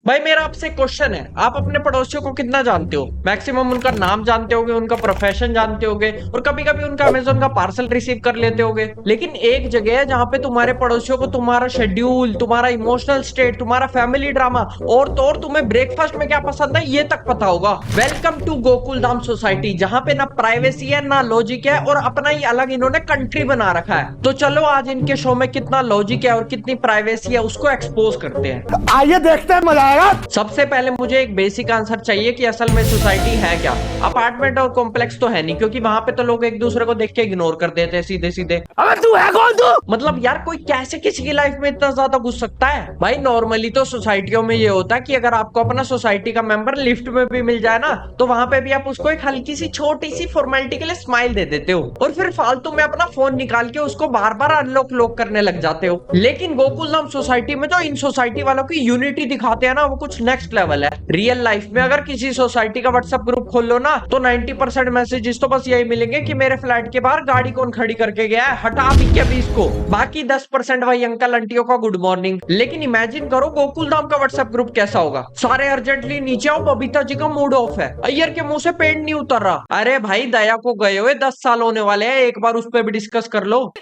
भाई मेरा आपसे क्वेश्चन है, आप अपने पड़ोसियों को कितना जानते हो? मैक्सिमम उनका नाम जानते होगे, उनका प्रोफेशन जानते होगे और कभी कभी उनका अमेजोन का पार्सल रिसीव कर लेते होगे। लेकिन एक जगह है जहां पे तुम्हारे पड़ोसियों को तुम्हारा शेड्यूल, तुम्हारा इमोशनल स्टेट, तुम्हारा फैमिली ड्रामा और तो और तुम्हें ब्रेकफास्ट में क्या पसंद है ये तक पता होगा। Welcome to Gokul Dham society, जहां पे ना प्राइवेसी है ना लॉजिक है और अपना ही अलग इन्होंने कंट्री बना रखा है। तो चलो आज इनके शो में कितना लॉजिक है और कितनी प्राइवेसी है उसको एक्सपोज करते हैं। आइए देखते हैं, मजा आएगा। सबसे पहले मुझे एक बेसिक आंसर चाहिए कि असल में सोसाइटी है क्या। अपार्टमेंट और कॉम्प्लेक्स तो है नहीं, क्योंकि वहां पे तो लोग एक दूसरे को देख के इग्नोर कर देते हैं सीधे सीधे। अबे तू है कौन तू? मतलब यार कोई कैसे किसी की लाइफ में इतना ज्यादा घुस सकता है? भाई नॉर्मली तो सोसाइटियों में ये होता है कि अगर आपको अपना सोसाइटी का मेंबर लिफ्ट में भी मिल जाए ना, तो वहां पे भी आप उसको एक हल्की सी छोटी सी फॉर्मेलिटी के लिए स्माइल दे देते हो और फिर फालतू में अपना फोन निकाल के उसको बार बार अनलॉक लॉक करने लग जाते हो। लेकिन गोकुल धाम सोसाइटी में जो इन सोसाइटी वालों की यूनिटी दिखाते हैं ना, वो कुछ नेक्स्ट लेवल है। रियल लाइफ में अगर किसी सोसाइटी का व्हाट्सएप ग्रुप खोल लो ना, तो 90% मैसेजेस तो बस यही मिलेंगे कि मेरे फ्लैट के बाहर गाड़ी कौन खड़ी करके गया है, हटा भी क्या भी इसको। बाकी 10% वही अंकल आंटियों का गुड मॉर्निंग। लेकिन इमेजिन करो गोकुल धाम का व्हाट्सएप ग्रुप कैसा होगा। सारे अर्जेंटली नीचे आओ, बबीता जी का मूड ऑफ है, अय्यर के मुंह से पेंट नहीं उतर रहा। अरे भाई दया को गए हुए 10 साल होने वाले हैं, एक बार उस पर भी डिस्कस कर लो।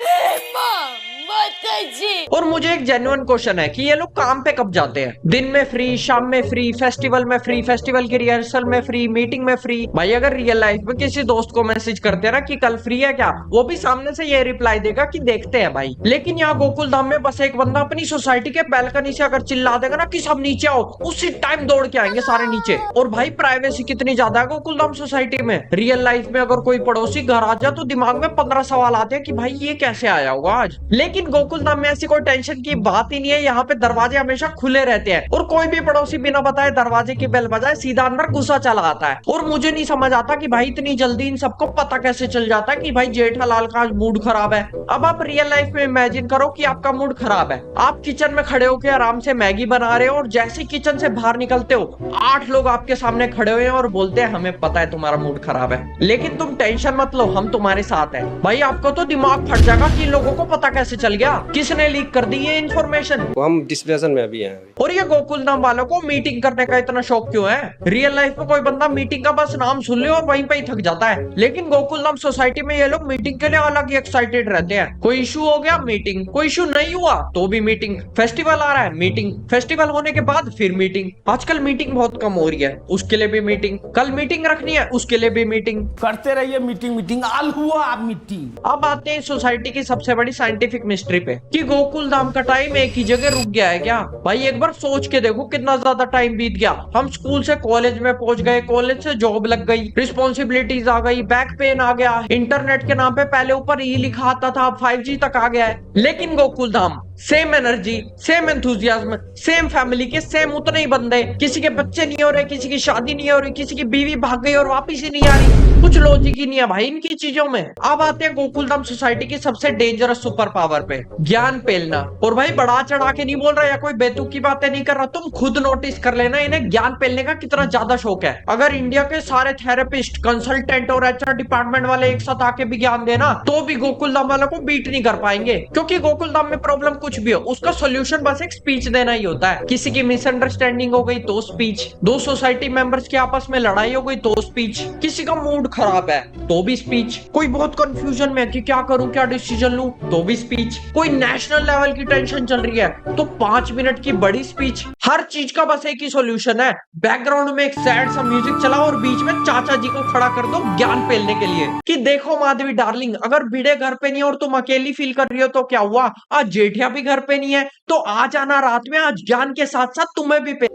और मुझे एक जेन्युइन क्वेश्चन है कि ये लोग काम पे कब जाते हैं? दिन में फ्री, शाम में फ्री, फेस्टिवल में फ्री, फेस्टिवल की रिहर्सल में फ्री, मीटिंग में फ्री। भाई अगर रियल लाइफ में किसी दोस्त को मैसेज करते हैं ना कि कल फ्री है क्या, वो भी सामने से ये रिप्लाई देगा कि देखते हैं भाई। लेकिन यहाँ गोकुल धाम में बस एक बंदा अपनी सोसाइटी के बैल्कनी से अगर चिल्ला देगा ना कि सब नीचे आओ, उसी टाइम दौड़ के आएंगे सारे नीचे। और भाई प्राइवेसी कितनी ज्यादा है गोकुल धाम सोसाइटी में। रियल लाइफ में अगर कोई पड़ोसी घर आ जाए तो दिमाग में 15 सवाल आते हैं कि भाई ये कैसे आया होगा आज। लेकिन गोकुल धाम में ऐसी कोई टेंशन की बात ही नहीं है। यहाँ पे दरवाजे हमेशा खुले रहते हैं और कोई भी पड़ोसी बिना बताए दरवाजे की बेल बजाए सीधा अंदर गुस्सा चला आता है। और मुझे नहीं समझ आता कि भाई इतनी जल्दी इन सबको पता कैसे चल जाता है कि भाई जेठालाल का आज मूड खराब है। अब आप रियल लाइफ में इमेजिन करो कि आपका मूड खराब है, आप किचन में खड़े होकर आराम से मैगी बना रहे हो और जैसे किचन से बाहर निकलते हो 8 लोग आपके सामने खड़े हुए हैं और बोलते हैं हमें पता है तुम्हारा मूड खराब है, लेकिन तुम टेंशन मत लो, हम तुम्हारे साथ हैं। भाई आपको तो दिमाग फट जाएगा कि इन लोगों को पता कैसे चल गया, किसने लीक कर दी ये इन्फॉर्मेशन। हम डिस्कशन में अभी हैं। और ये गोकुल धाम वालों को मीटिंग करने का इतना शौक क्यों है? रियल लाइफ में कोई बंदा मीटिंग का बस नाम सुन ले और वहीं पे ही थक जाता है, लेकिन गोकुल धाम सोसाइटी में ये लोग मीटिंग के लिए अलग ही एक्साइटेड रहते हैं। कोई इशू हो गया मीटिंग, कोई इशू नहीं हुआ तो भी मीटिंग, फेस्टिवल आ रहा है मीटिंग, फेस्टिवल होने के बाद फिर मीटिंग। आजकल मीटिंग बहुत कम हो रही है, उसके लिए भी मीटिंग, कल मीटिंग रखनी है उसके लिए भी मीटिंग। करते रहिए मीटिंग मीटिंग, आल हुआ आप मीटिंग। अब आते हैं सोसाइटी की सबसे बड़ी साइंटिफिक मिस्ट्री पे कि गोकुल धाम का टाइम एक ही जगह रुक गया है क्या? भाई एक बार सोच के देखो कितना ज्यादा टाइम बीत गया। हम स्कूल से कॉलेज में पहुंच गए, कॉलेज से जॉब लग गई, रिस्पॉन्सिबिलिटीज आ गई, बैक पेन आ गया, इंटरनेट के नाम पे पहले ऊपर ई लिखा आता था, अब 5G तक आ गया है। लेकिन Gokul Dham same energy, same enthusiasm, same family के सेम उतने ही बंदे, किसी के बच्चे नहीं हो रहे, किसी की शादी नहीं हो रही, किसी की बीवी भाग गई और वापिस ही नहीं आ रही, कुछ लॉजिक ही नहीं है भाई इनकी चीजों में। अब आते हैं गोकुल धाम सोसाइटी की सबसे डेंजरस सुपर पावर पे, ज्ञान पेलना। और भाई बढ़ा चढ़ा के नहीं बोल रहा या कोई बेतुकी की बातें नहीं कर रहा, तुम खुद नोटिस कर लेना इन्हें ज्ञान पेलने का कितना ज्यादा शौक है। अगर इंडिया के सारे थेरेपिस्ट, कंसल्टेंट और HR डिपार्टमेंट वाले एक साथ आके भी ज्ञान देना तो भी गोकुल धाम वालों को बीट नहीं कर पाएंगे, क्योंकि गोकुल धाम में प्रॉब्लम कुछ भी हो उसका सोल्यूशन बस एक स्पीच देना ही होता है। किसी की मिसअंडरस्टैंडिंग हो गई तो स्पीच, दो सोसाइटी मेंबर्स की आपस में लड़ाई हो गई तो स्पीच, किसी का मूड खराब है तो भी स्पीच, कोई बहुत कंफ्यूजन में है कि क्या करूं क्या डिसीजन लूं तो भी स्पीच, कोई नेशनल लेवल की टेंशन चल रही है तो 5 मिनट की बड़ी स्पीच। हर चीज का बस एक ही सॉल्यूशन है, बैकग्राउंड में एक सैड सा म्यूजिक चलाओ और बीच में चाचा जी को खड़ा कर दो ज्ञान पेलने के लिए कि देखो माधवी डार्लिंग, अगर भिड़े घर पे नहीं और तुम अकेली फील कर रही हो तो क्या हुआ, आज जेठिया भी घर पे नहीं है तो आ जाना रात में, आज ज्ञान के साथ साथ तुम्हें भी पे।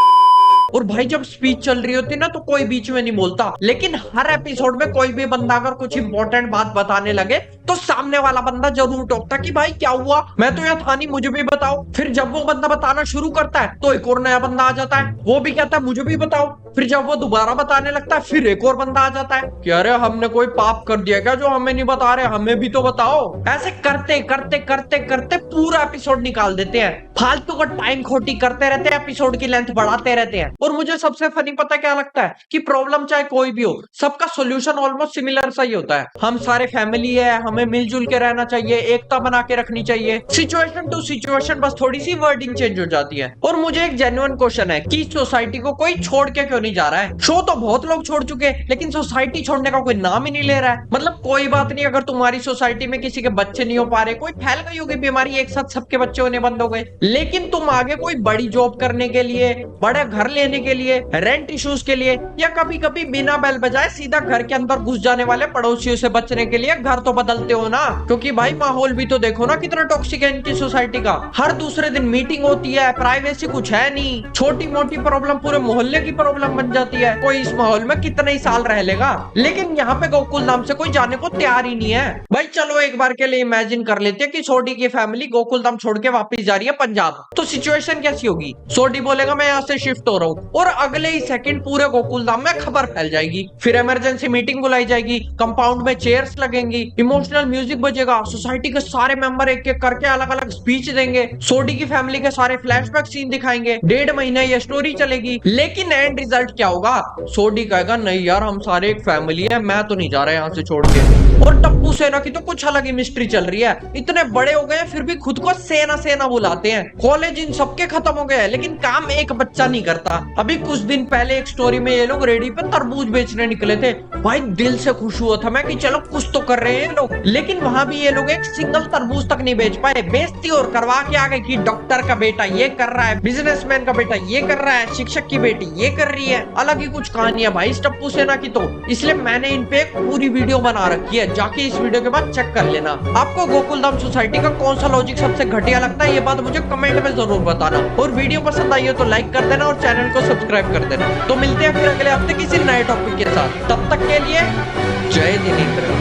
और भाई जब स्पीच चल रही होती ना तो कोई बीच में नहीं बोलता, लेकिन हर एपिसोड में कोई भी बंदा अगर कुछ इंपॉर्टेंट बात बताने लगे तो सामने वाला बंदा जरूर टोकता कि भाई क्या हुआ, मैं तो यहाँ था नहीं, मुझे भी बताओ। फिर जब वो बंदा बताना शुरू करता है तो एक और नया बंदा आ जाता है, वो भी कहता है मुझे भी बताओ। फिर जब वो दोबारा बताने लगता है फिर एक और बंदा आ जाता है कि अरे हमने कोई पाप कर दिया क्या जो हमें नहीं बता रहे, हमें भी तो बताओ। ऐसे करते करते करते करते पूरा एपिसोड निकाल देते हैं। फालतू का टाइम खोटी करते रहते हैं, एपिसोड की लेंथ बढ़ाते रहते हैं। और मुझे सबसे फनी पता क्या लगता है कि प्रॉब्लम चाहे कोई भी हो, सबका सोल्यूशन ऑलमोस्ट सिमिलर सा ही होता है। हम सारे फैमिली है, हमें मिलजुल के रहना चाहिए, एकता बना के रखनी चाहिए। सिचुएशन टू सिचुएशन बस थोड़ी सी वर्डिंग चेंज हो जाती है। और मुझे एक जेन्युइन क्वेश्चन है कि सोसाइटी को कोई छोड़ के क्यों नहीं जा रहा है? शो तो बहुत लोग छोड़ चुके हैं, लेकिन सोसाइटी छोड़ने का कोई नाम ही नहीं ले रहा है। मतलब कोई बात नहीं, अगर तुम्हारी सोसाइटी में किसी के बच्चे नहीं हो पा रहे, कोई फैल गई होगी बीमारी, एक साथ सबके बच्चे होने बंद हो गए, लेकिन तुम आगे कोई बड़ी जॉब करने के लिए, बड़ा घर लेने के लिए, रेंट इश्यूज के लिए, या कभी कभी बिना बेल बजाए सीधा घर के अंदर घुस जाने वाले पड़ोसियों से बचने के लिए घर तो बदलते हो ना। क्योंकि भाई माहौल भी तो देखो ना कितना टॉक्सिक है इनकी सोसाइटी का। हर दूसरे दिन मीटिंग होती है, प्राइवेसी कुछ है नहीं, छोटी मोटी प्रॉब्लम पूरे मोहल्ले की प्रॉब्लम बन जाती है। कोई इस माहौल में कितने ही साल रह लेगा, लेकिन यहाँ पे गोकुल धाम से कोई जाने को तैयार ही नहीं है। भाई चलो एक बार के लिए इमेजिन कर लेते हैं कि सोडी की फैमिली गोकुल धाम छोड़ के वापस जा रही है पंजाब, तो सिचुएशन कैसी होगी? सोडी बोलेगा मैं यहाँ से शिफ्ट हो रहा हूँ, और अगले ही सेकंड पूरे गोकुल धाम में खबर फैल जाएगी। फिर इमरजेंसी मीटिंग बुलाई जाएगी, कंपाउंड में चेयर्स लगेंगी, इमोशनल म्यूजिक बजेगा, सोसाइटी के सारे मेंबर एक एक करके अलग अलग स्पीच देंगे, सोडी की फैमिली के सारे फ्लैशबैक सीन दिखाएंगे, 1.5 महीने ये स्टोरी चलेगी। लेकिन एंड रिजल्ट क्या होगा? सोडी कहेगा नहीं यार हम सारे एक फैमिली है, मैं तो नहीं जा रहा यहाँ से छोड़ के। और टप्पू सेना की तो कुछ अलग ही मिस्ट्री चल रही है। इतने बड़े हो गए फिर भी खुद को सेना सेना बुलाते हैं। कॉलेज इन सबके खत्म हो गए, लेकिन काम एक बच्चा नहीं करता। अभी कुछ दिन पहले एक स्टोरी में ये लोग रेडी पे तरबूज बेचने निकले थे। भाई दिल से खुश हुआ था मैं कि चलो कुछ तो कर रहे हैं लोग, लेकिन वहां भी ये लोग एक सिंगल तरबूज तक नहीं बेच पाए। बेचती और करवा के आ गए कि डॉक्टर का बेटा ये कर रहा है, बिजनेसमैन का बेटा ये कर रहा है, शिक्षक की बेटी ये कर रही है। अलग ही कुछ कहानियां भाई इस टप्पू सेना की तो, इसलिए मैंने इन पे एक पूरी वीडियो बना रखी है, जाके इस वीडियो के बाद चेक कर लेना। आपको गोकुल धाम सोसाइटी का कौन सा लॉजिक सबसे घटिया लगता है, ये बात मुझे कमेंट में जरूर बताना। और वीडियो पसंद आई हो तो लाइक कर देना और चैनल को सब्सक्राइब कर देना। तो मिलते हैं फिर अगले हफ्ते किसी नए टॉपिक के साथ, तब तक के लिए जय जिनेंद्र।